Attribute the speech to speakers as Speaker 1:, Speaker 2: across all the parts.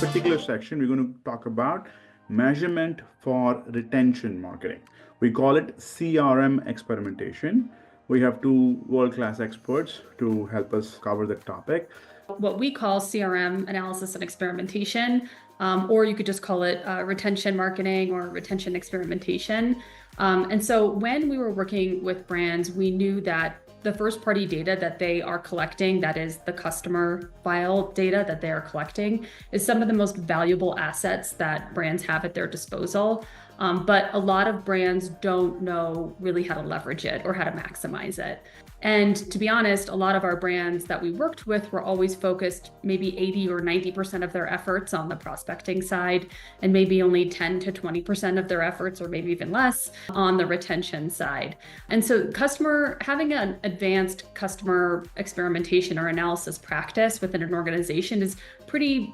Speaker 1: particular section, we're going to talk about measurement for retention marketing. We call it CRM experimentation. We have two world-class experts to help us cover the topic.
Speaker 2: What we call CRM analysis and experimentation, or you could just call it retention marketing or retention experimentation. And so when we were working with brands, we knew that the first party data that they are collecting, that is the customer file data that they are collecting, is some of the most valuable assets that brands have at their disposal. But a lot of brands don't know really how to leverage it or how to maximize it. And to be honest, a lot of our brands that we worked with were always focused maybe 80 or 90% of their efforts on the prospecting side, and maybe only 10 to 20% of their efforts, or maybe even less, on the retention side. And so having an advanced customer experimentation or analysis practice within an organization is pretty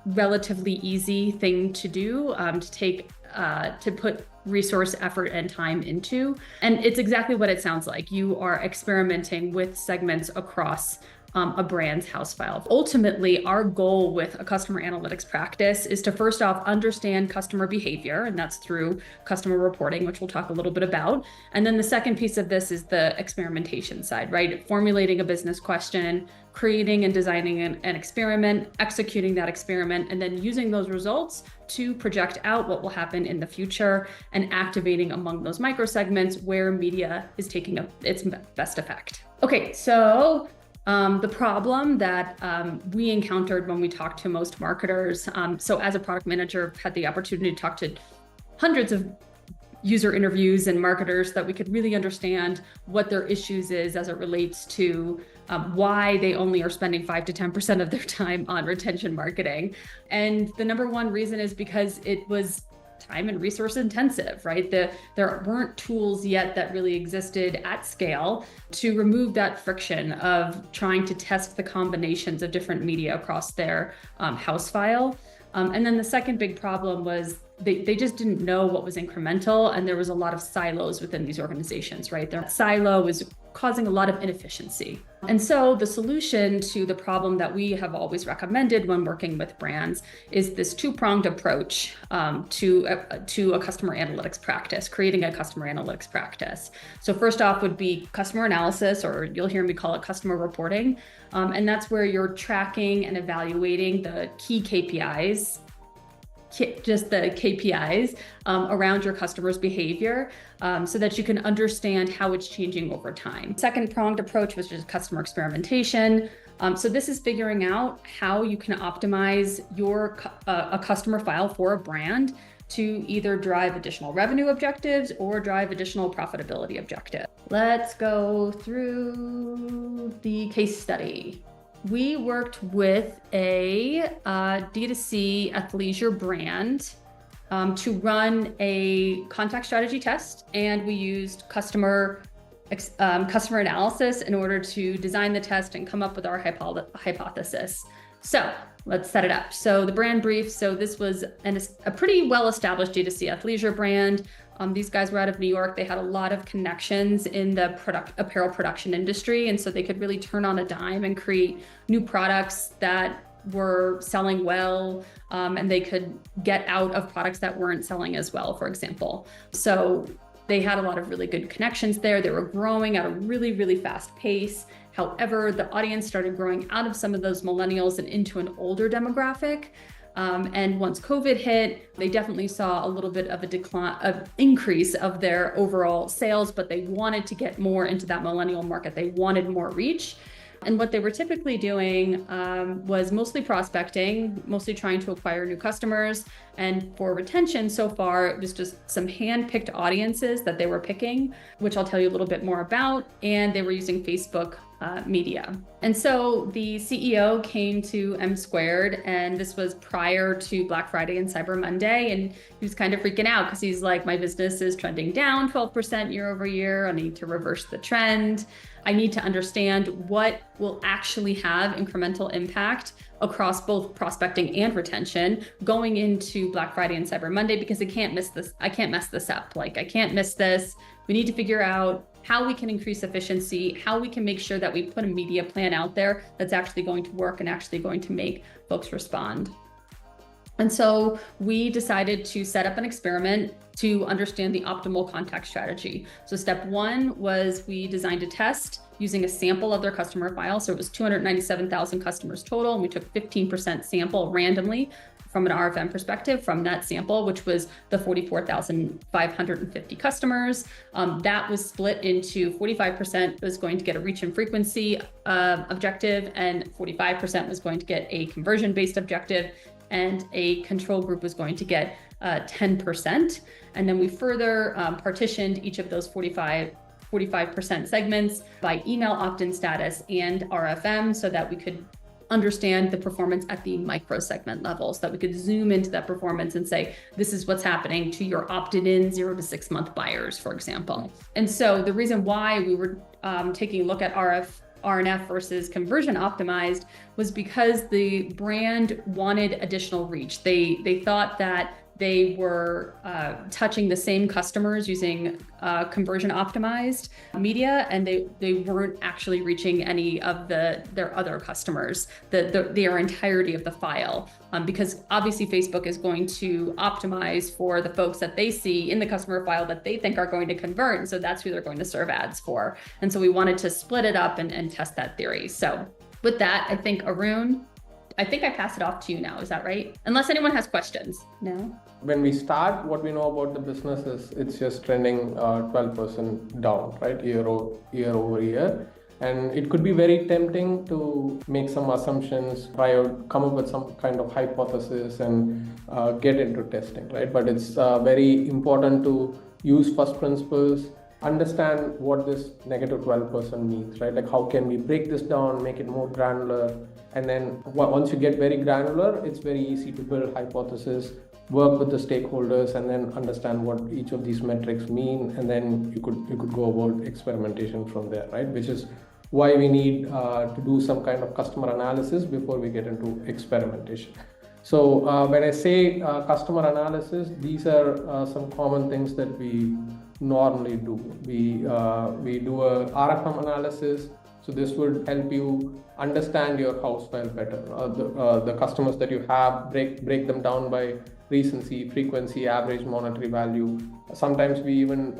Speaker 2: relatively easy thing to do, to put resource, effort, and time into. And it's exactly what it sounds like. You are experimenting with segments across a brand's house file. Ultimately, our goal with a customer analytics practice is to first off understand customer behavior, and that's through customer reporting, which we'll talk a little bit about. And then the second piece of this is the experimentation side, right? Formulating a business question, creating and designing an experiment, executing that experiment, and then using those results to project out what will happen in the future and activating among those microsegments where media is taking its best effect. Okay, so the problem that we encountered when we talked to most marketers, so as a product manager, I've had the opportunity to talk to hundreds of user interviews and marketers that we could really understand what their issues is as it relates to why they only are spending 5 to 10% of their time on retention marketing. And the number one reason is because it was time and resource intensive, right? There weren't tools yet that really existed at scale to remove that friction of trying to test the combinations of different media across their house file. And then the second big problem was they just didn't know what was incremental, and there was a lot of silos within these organizations, right? Their silo was causing a lot of inefficiency. And so the solution to the problem that we have always recommended when working with brands is this two-pronged approach to a customer analytics practice, creating a customer analytics practice. So first off would be customer analysis, or you'll hear me call it customer reporting. And that's where you're tracking and evaluating the key KPIs, just the KPIs around your customer's behavior so that you can understand how it's changing over time. Second pronged approach was just customer experimentation. So this is figuring out how you can optimize a customer file for a brand to either drive additional revenue objectives or drive additional profitability objectives. Let's go through the case study. We worked with a D2C athleisure brand to run a contact strategy test, and we used customer analysis in order to design the test and come up with our hypothesis. So let's set it up. So the brand brief. So this was a pretty well-established D2C athleisure brand. These guys were out of New York. They had a lot of connections in the apparel production industry. And so they could really turn on a dime and create new products that were selling well, and they could get out of products that weren't selling as well, for example. So they had a lot of really good connections there. They were growing at a really, really fast pace. However, the audience started growing out of some of those millennials and into an older demographic. And once COVID hit, they definitely saw a little bit of increase of their overall sales, but they wanted to get more into that millennial market. They wanted more reach. And what they were typically doing was mostly prospecting, mostly trying to acquire new customers. And for retention so far, it was just some hand-picked audiences that they were picking, which I'll tell you a little bit more about. And they were using Facebook media. And so the CEO came to M Squared, and this was prior to Black Friday and Cyber Monday. And he was kind of freaking out because he's like, my business is trending down 12% year over year. I need to reverse the trend. I need to understand what will actually have incremental impact across both prospecting and retention going into Black Friday and Cyber Monday, because I can't miss this. I can't mess this up. I can't miss this. We need to figure out how we can increase efficiency, how we can make sure that we put a media plan out there that's actually going to work and actually going to make folks respond. And so we decided to set up an experiment to understand the optimal contact strategy. So step one was we designed a test using a sample of their customer file. So it was 297,000 customers total, and we took 15% sample randomly from an RFM perspective from that sample, which was the 44,550 customers. That was split into 45% was going to get a reach and frequency objective, and 45% was going to get a conversion-based objective, and a control group was going to get 10%. And then we further partitioned each of those 45% segments by email opt-in status and RFM, so that we could understand the performance at the micro segment level, so that we could zoom into that performance and say, this is what's happening to your opted in 0 to 6 month buyers, for example. And so the reason why we were taking a look at RNF versus conversion optimized was because the brand wanted additional reach. They thought that they were touching the same customers using conversion optimized media, and they weren't actually reaching any of their other customers, their entirety of the file, because obviously Facebook is going to optimize for the folks that they see in the customer file that they think are going to convert, and so that's who they're going to serve ads for. And so we wanted to split it up and test that theory. So with that, I think Arun, I think I pass it off to you now. Is that right? Unless anyone has questions. No?
Speaker 3: When we start, what we know about the business is it's just trending 12% down, right? Year over year. And it could be very tempting to make some assumptions, come up with some kind of hypothesis and get into testing, right? But it's very important to use first principles, understand what this negative 12% means, right? Like how can we break this down, make it more granular? And then once you get very granular, it's very easy to build hypothesis, work with the stakeholders, and then understand what each of these metrics mean. And then you could go about experimentation from there, right? Which is why we need to do some kind of customer analysis before we get into experimentation. So when I say customer analysis, these are some common things that we normally do. We do a RFM analysis. So this would help you understand your house file better. The customers that you have, break them down by recency, frequency, average monetary value. Sometimes we even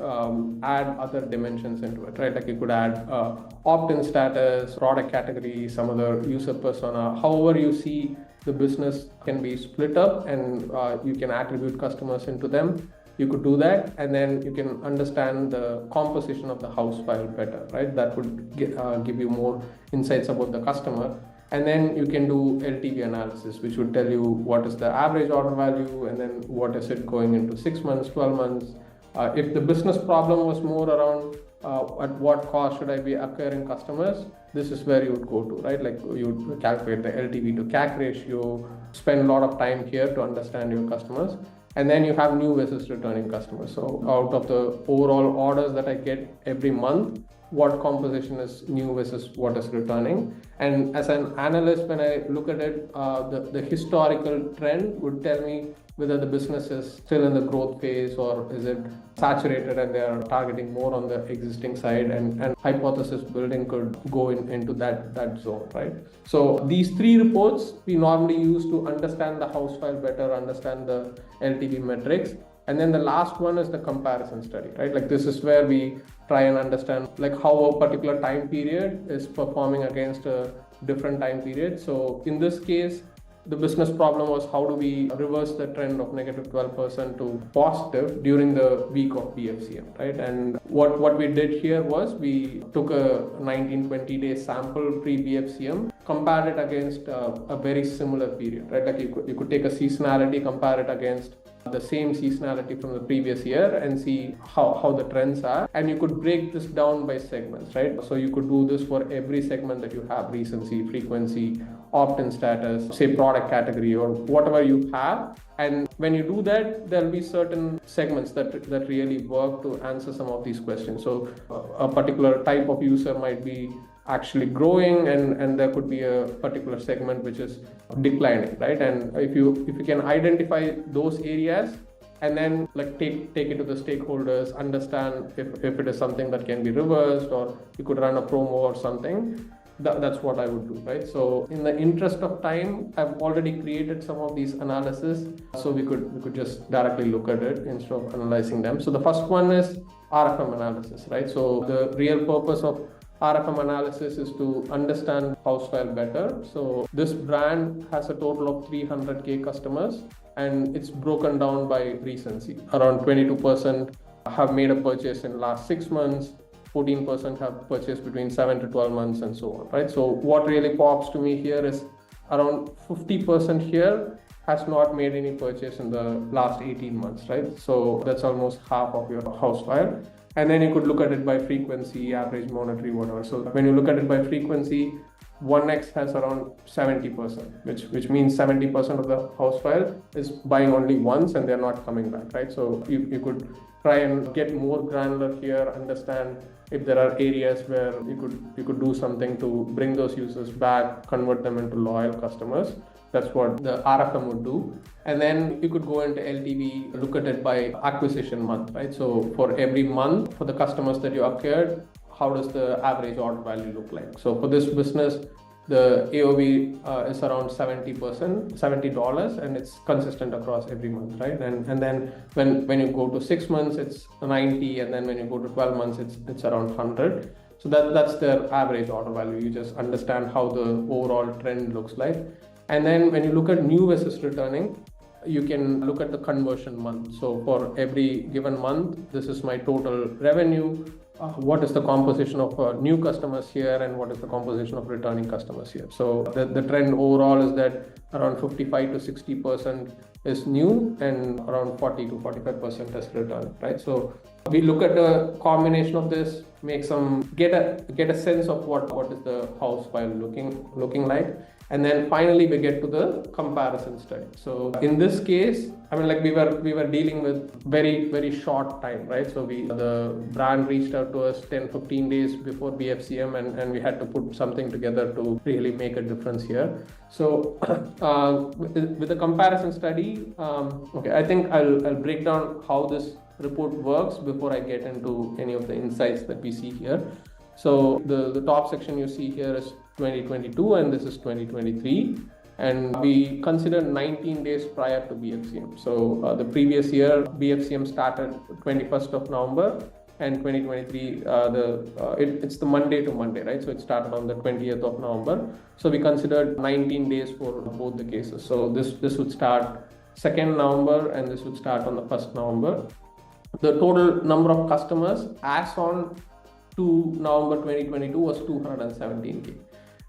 Speaker 3: add other dimensions into it, right? Like you could add opt-in status, product category, some other user persona. However you see the business can be split up, and you can attribute customers into them. You could do that, and then you can understand the composition of the house file better, right? That would give you more insights about the customer. And then you can do LTV analysis, which would tell you what is the average order value, and then what is it going into 6 months, 12 months. If the business problem was more around at what cost should I be acquiring customers, this is where you would go to, right? Like you would calculate the LTV to CAC ratio, spend a lot of time here to understand your customers. And then you have new versus returning customers. So out of the overall orders that I get every month, what composition is new versus what is returning? And as an analyst, when I look at it, the historical trend would tell me whether the business is still in the growth phase or is it saturated and they are targeting more on the existing side, and hypothesis building could go into that zone, right? So these three reports we normally use to understand the house file better, understand the LTV metrics. And then the last one is the comparison study, right? Like this is where we try and understand like how a particular time period is performing against a different time period. So in this case, the business problem was how do we reverse the trend of negative 12% to positive during the week of BFCM, right? And what we did here was we took a 19-20 day sample pre-BFCM, compared it against a very similar period, right? Like you could take a seasonality, compare it against the same seasonality from the previous year and see how the trends are. And you could break this down by segments, right? So you could do this for every segment that you have: recency, frequency, opt-in status, say product category, or whatever you have. And when you do that, there'll be certain segments that really work to answer some of these questions. So a particular type of user might be actually growing, and there could be a particular segment which is declining, right? And if you can identify those areas and then like take it to the stakeholders, understand if it is something that can be reversed, or you could run a promo or something, that's what I would do, right? So in the interest of time, I've already created some of these analysis, so we could just directly look at it instead of analyzing them. So the first one is RFM analysis, right? So the real purpose of RFM analysis is to understand house file better. So this brand has a total of 300K customers, and it's broken down by recency. Around 22% have made a purchase in last 6 months, 14% have purchased between 7 to 12 months, and so on, right? So what really pops to me here is around 50% here has not made any purchase in the last 18 months, right? So that's almost half of your house file. And then you could look at it by frequency, average monetary, whatever. So when you look at it by frequency, 1x has around 70%, which means 70% of the house file is buying only once and they're not coming back, right? So you could try and get more granular here, understand if there are areas where you could do something to bring those users back, convert them into loyal customers. That's what the RFM would do. And then you could go into LTV, look at it by acquisition month, right? So for every month, for the customers that you acquired, how does the average order value look like? So for this business, the AOV is around $70, and it's consistent across every month, right? And then when you go to 6 months, it's 90, and then when you go to 12 months, it's around 100. So that's their average order value. You just understand how the overall trend looks like. And then when you look at new versus returning, you can look at the conversion month. So for every given month, this is my total revenue. What is the composition of new customers here, and what is the composition of returning customers here? So the trend overall is that around 55 to 60% is new, and around 40 to 45% is return, right? So we look at the combination of this, get a sense of what is the house file looking like. And then finally we get to the comparison study. So in this case, I mean, like we were dealing with very, very short time, right? So the brand reached out to us 10-15 days before BFCM, and we had to put something together to really make a difference here. So with the comparison study, okay, I think I'll break down how this report works before I get into any of the insights that we see here. So the top section you see here is 2022, and this is 2023, and we consider 19 days prior to BFCM. So the previous year BFCM started 21st of November, and 2023 it's the Monday to Monday, right? So it started on the 20th of November. So we considered 19 days for both the cases. So this would start 2nd November, and this would start on the 1st November. The total number of customers as on to November 2022 was 217K.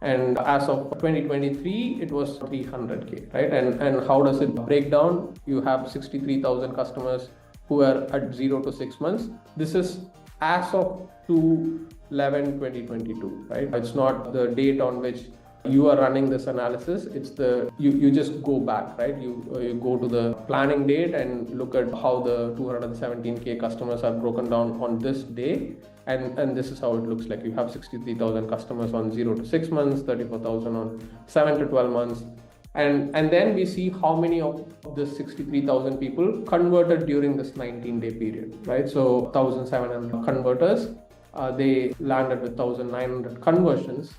Speaker 3: And as of 2023, it was 300K, right? And how does it break down? You have 63,000 customers who are at 0 to 6 months. This is as of 2/11/2022, right? It's not the date on which you are running this analysis. It's you just go back, right? You go to the planning date and look at how the 217K customers are broken down on this day. And this is how it looks like. You have 63,000 customers on 0 to 6 months, 34,000 on 7 to 12 months. And then we see how many of this 63,000 people converted during this 19-day period, right? So 1,700 converters, they landed with 1,900 conversions.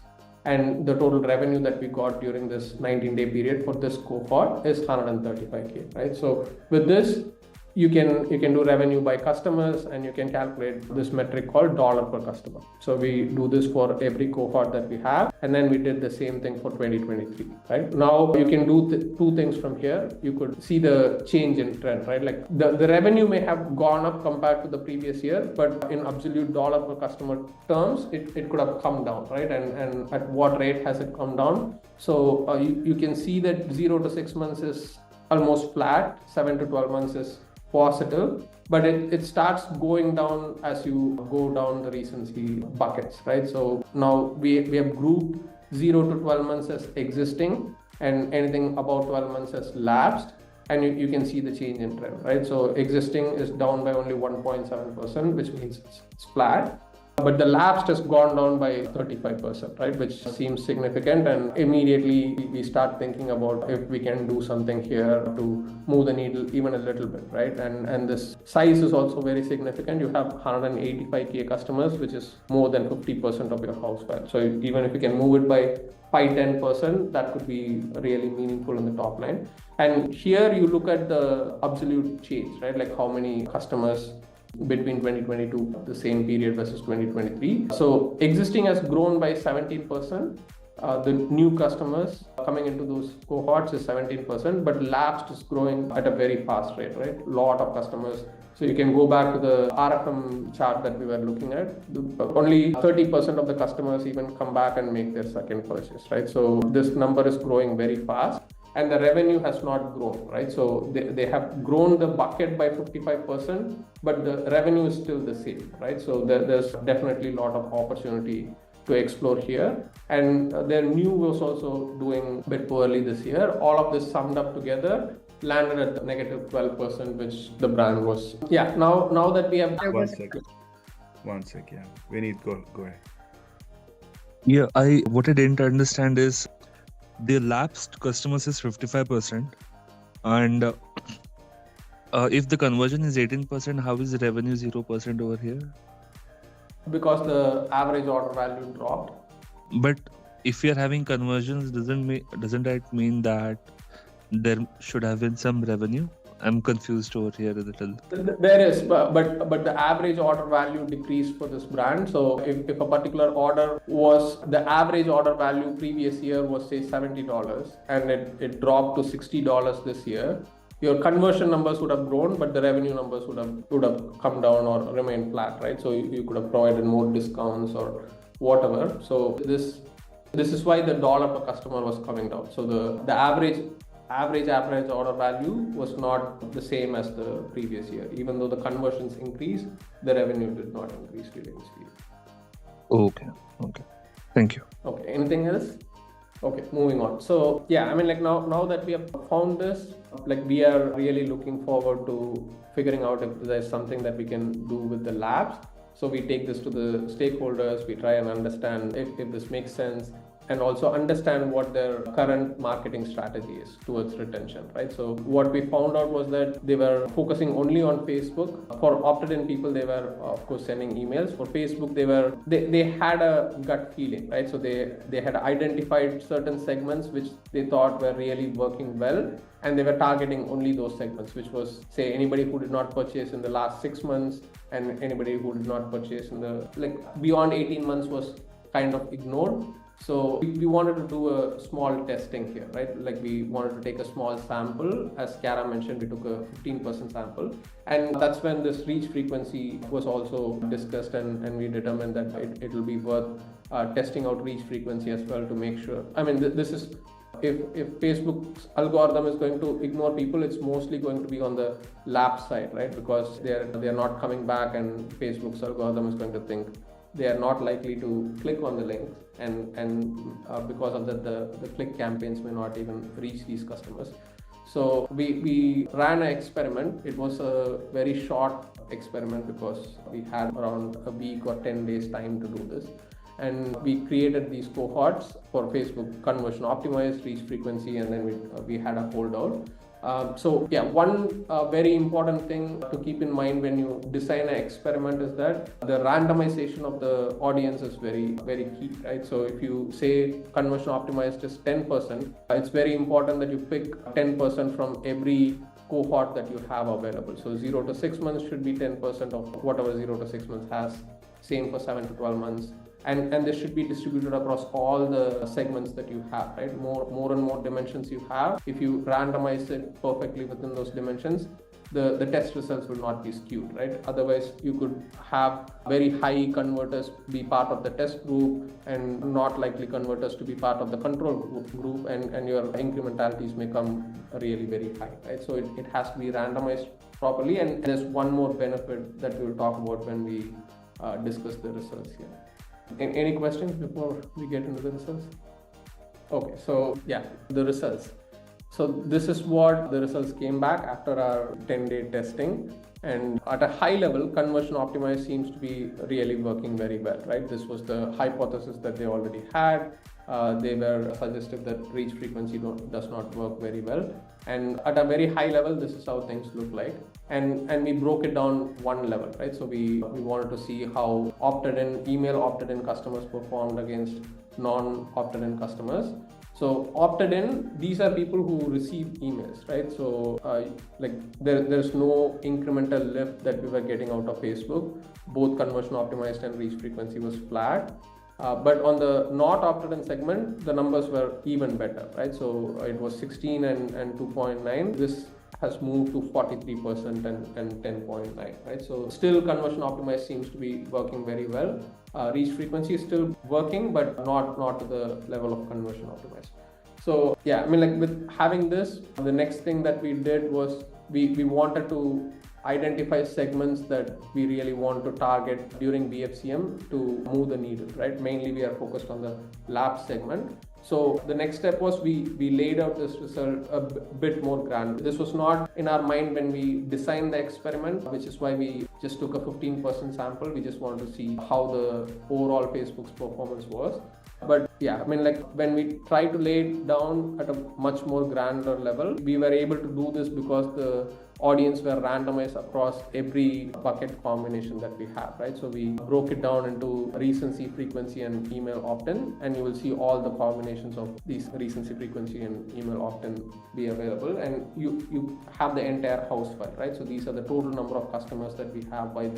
Speaker 3: And the total revenue that we got during this 19-day period for this cohort is 135K, right? So with this, you can do revenue by customers, and you can calculate this metric called dollar per customer. So we do this for every cohort that we have, and then we did the same thing for 2023, right? Now you can do two things from here. You could see the change in trend, right? Like the revenue may have gone up compared to the previous year, but in absolute dollar per customer terms, it could have come down, right? And at what rate has it come down? So you can see that 0 to 6 months is almost flat, 7 to 12 months is positive, but it starts going down as you go down the recency buckets, right? So now we have grouped 0 to 12 months as existing, and anything above 12 months as lapsed, and you can see the change in trend, right? So existing is down by only 1.7%, which means it's flat. but the lapsed has gone down by 35%, right? Which seems significant. And immediately we start thinking about if we can do something here to move the needle even a little bit, right? And this size is also very significant. You have 185K customers, which is more than 50% of your house value. So even if you can move it by 5-10%, that could be really meaningful in the top line. And here you look at the absolute change, right? Like how many customers between 2022, the same period versus 2023. So existing has grown by 17%. The new customers coming into those cohorts is 17%, but lapsed is growing at a very fast rate, right? Lot of customers. So you can go back to the RFM chart that we were looking at. Only 30% of the customers even come back and make their second purchase, right? So this number is growing very fast. And the revenue has not grown, right? So they have grown the bucket by 55%, but the revenue is still the same, right? So there's definitely a lot of opportunity to explore here. And their new was also doing a bit poorly this year. All of this summed up together landed at the negative 12%, which the brand was. Yeah, now that we have...
Speaker 1: One sec, yeah. Vineet, go ahead.
Speaker 4: Yeah, what I didn't understand is the lapsed customers is 55%, and if the conversion is 18%, how is the revenue 0% over here?
Speaker 3: Because the average order value dropped.
Speaker 4: But if you're having conversions, doesn't that mean that there should have been some revenue? I'm confused over here a little.
Speaker 3: There is, but the average order value decreased for this brand. So if a particular order was, the average order value previous year was say $70 and it dropped to $60 this year, your conversion numbers would have grown, but the revenue numbers would have come down or remained flat, right? So you could have provided more discounts or whatever. So this is why the dollar per customer was coming down. So the average order value was not the same as the previous year. Even though the conversions increased, the revenue did not increase during this period.
Speaker 4: Okay. Thank you.
Speaker 3: Okay, anything else? Okay, moving on. So yeah, I mean, like now that we have found this, like we are really looking forward to figuring out if there's something that we can do with the labs. So we take this to the stakeholders, we try and understand if this makes sense, and also understand what their current marketing strategy is towards retention, right? So what we found out was that they were focusing only on Facebook. For opted-in people, they were of course sending emails. For Facebook, they had a gut feeling, right? So they had identified certain segments which they thought were really working well, and they were targeting only those segments, which was say anybody who did not purchase in the last 6 months and anybody who did not purchase in the beyond 18 months was kind of ignored. So we wanted to do a small testing here, right? Like we wanted to take a small sample. As Cara mentioned, we took a 15% sample. And that's when this reach frequency was also discussed, and we determined that it will be worth testing out reach frequency as well to make sure. I mean, this is, if Facebook's algorithm is going to ignore people, it's mostly going to be on the lapse side, right? Because they're not coming back, and Facebook's algorithm is going to think they are not likely to click on the link, and because of that, the click campaigns may not even reach these customers. So we ran an experiment. It was a very short experiment because we had around a week or 10 days time to do this. And we created these cohorts for Facebook: conversion optimized, reach frequency, and then we had a holdout. So yeah, one very important thing to keep in mind when you design an experiment is that the randomization of the audience is very, very key, right? So if you say conversion optimized is 10%, it's very important that you pick 10% from every cohort that you have available. So 0 to 6 months should be 10% of whatever 0 to 6 months has. Same for 7 to 12 months. And this should be distributed across all the segments that you have, right? More and more dimensions you have. If you randomize it perfectly within those dimensions, the test results will not be skewed, right? Otherwise, you could have very high converters be part of the test group and not likely converters to be part of the control group, and your incrementalities may come really very high, right? So it has to be randomized properly. And there's one more benefit that we'll talk about when we discuss the results here. Any questions before we get into the results? Okay, so yeah, the results. So this is what the results came back after our 10-day testing. And at a high level, conversion optimized seems to be really working very well, right? This was the hypothesis that they already had. They were suggestive that reach frequency does not work very well. And at a very high level, this is how things look like. And we broke it down one level, right? So we wanted to see how email opted in customers performed against non-opted in customers. So opted in, these are people who receive emails, right? So there's no incremental lift that we were getting out of Facebook. Both conversion optimized and reach frequency was flat. But on the not opted in segment, the numbers were even better, right? So it was 16 and 2.9. This has moved to 43% and 10.9, right? So still conversion optimized seems to be working very well. Reach frequency is still working, but not to the level of conversion optimized. So yeah, I mean, like with having this, the next thing that we did was we wanted to identify segments that we really want to target during BFCM to move the needle, right? Mainly we are focused on the lab segment. So the next step was we laid out this result a bit more granular. This was not in our mind when we designed the experiment, which is why we just took a 15% sample. We just wanted to see how the overall Facebook's performance was. But yeah, I mean, like when we try to lay it down at a much more granular level, we were able to do this because the audience were randomized across every bucket combination that we have, right? So we broke it down into recency, frequency, and email opt-in, and you will see all the combinations of these recency, frequency, and email opt-in be available, and you have the entire house file, right? So these are the total number of customers that we have by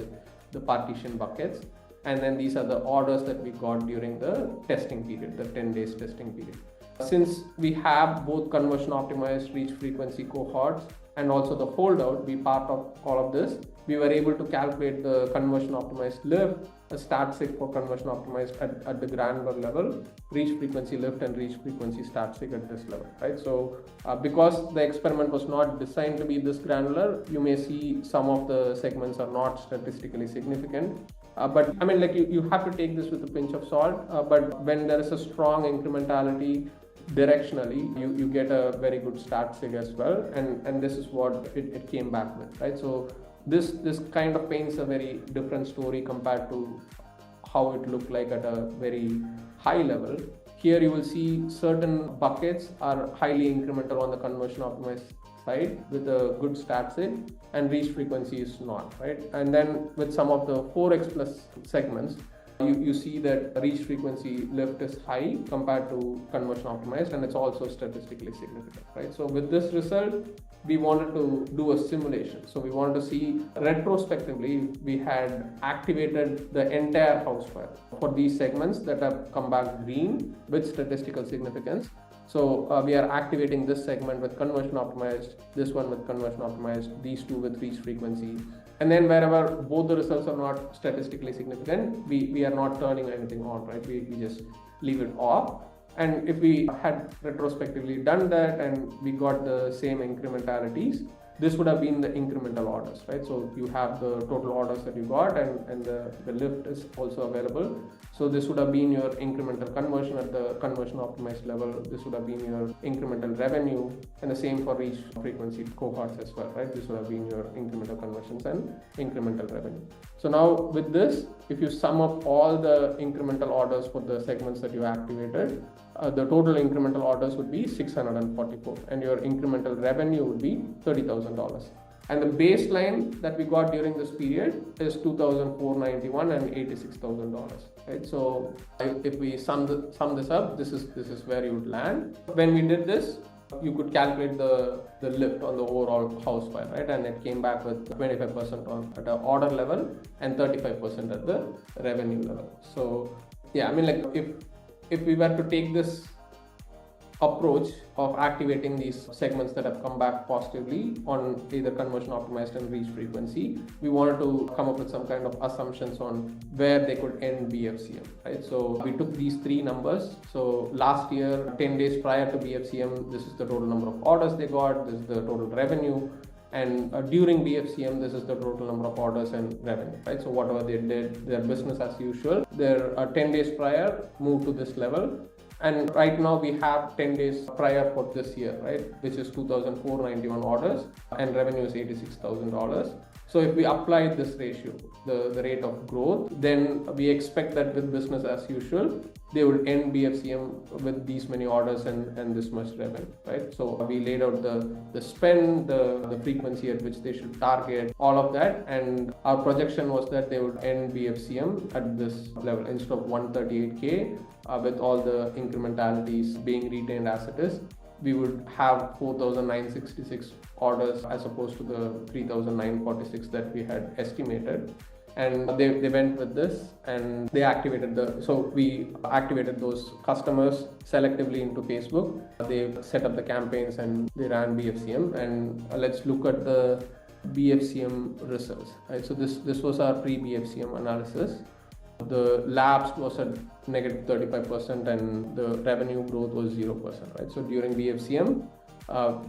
Speaker 3: the partition buckets. And then these are the orders that we got during the testing period, the 10 days testing period. Since we have both conversion optimized reach frequency cohorts and also the holdout be part of all of this, we were able to calculate the conversion optimized lift, a stat sig for conversion optimized at the granular level, reach frequency lift and reach frequency stat sig at this level, right? So because the experiment was not designed to be this granular, you may see some of the segments are not statistically significant. But I mean, like you have to take this with a pinch of salt. But when there is a strong incrementality directionally, you get a very good stat sig as well. And this is what it came back with, right? So this kind of paints a very different story compared to how it looked like at a very high level. Here you will see certain buckets are highly incremental on the conversion optimized side with a good stat sig, and reach frequency is not, right? And then with some of the 4x plus segments, you see that reach frequency lift is high compared to conversion optimized, and it's also statistically significant, right? So with this result, we wanted to do a simulation. So we wanted to see retrospectively, we had activated the entire house file for these segments that have come back green with statistical significance. So we are activating this segment with conversion optimized, this one with conversion optimized, these two with reach frequency. And then wherever both the results are not statistically significant, we are not turning anything on, right? We just leave it off. And if we had retrospectively done that and we got the same incrementalities, this would have been the incremental orders, right? So you have the total orders that you got, and the lift is also available. So this would have been your incremental conversion at the conversion optimized level. This would have been your incremental revenue, and the same for reach frequency cohorts as well, right? This would have been your incremental conversions and incremental revenue. So now with this, if you sum up all the incremental orders for the segments that you activated, the total incremental orders would be 644, and your incremental revenue would be $30,000. And the baseline that we got during this period is $2,491 and $86,000, right? So if we sum this up, this is where you would land. When we did this, you could calculate the lift on the overall house file, right? And it came back with 25% at the order level and 35% at the revenue level. So yeah, I mean, like if we were to take this approach of activating these segments that have come back positively on either conversion optimized and reach frequency, we wanted to come up with some kind of assumptions on where they could end BFCM, right? So we took these three numbers. So last year, 10 days prior to BFCM, this is the total number of orders they got, this is the total revenue, and during BFCM, this is the total number of orders and revenue, right? So whatever they did, their business as usual, their 10 days prior moved to this level. And right now we have 10 days prior for this year, right? Which is 2,491 orders and revenue is $86,000. So if we apply this ratio, the rate of growth, then we expect that with business as usual, they would end BFCM with these many orders and this much revenue, right? So we laid out the spend, the frequency at which they should target, all of that. And our projection was that they would end BFCM at this level instead of 138K with all the incrementalities being retained as it is. We would have 4,966 orders as opposed to the 3,946 that we had estimated. And they went with this and they activated we activated those customers selectively into Facebook. They set up the campaigns and they ran BFCM. And let's look at the BFCM results, right? So this was our pre-BFCM analysis. The lapse was at negative 35% and the revenue growth was 0%, right? So during BFCM,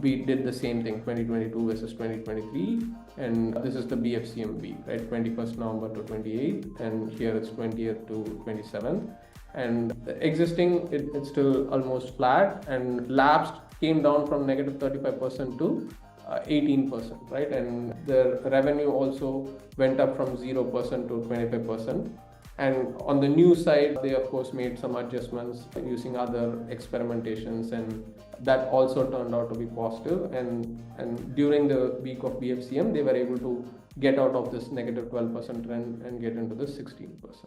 Speaker 3: we did the same thing, 2022 versus 2023, and this is the BFCM week, right? 21st November to 28th, and here it's 20th to 27th. And existing, it's still almost flat, and lapsed came down from negative 35% to 18%, right? And the revenue also went up from 0% to 25%. And on the new side, they of course made some adjustments using other experimentations, and that also turned out to be positive. And during the week of BFCM, they were able to get out of this negative 12% trend and get into the 16%.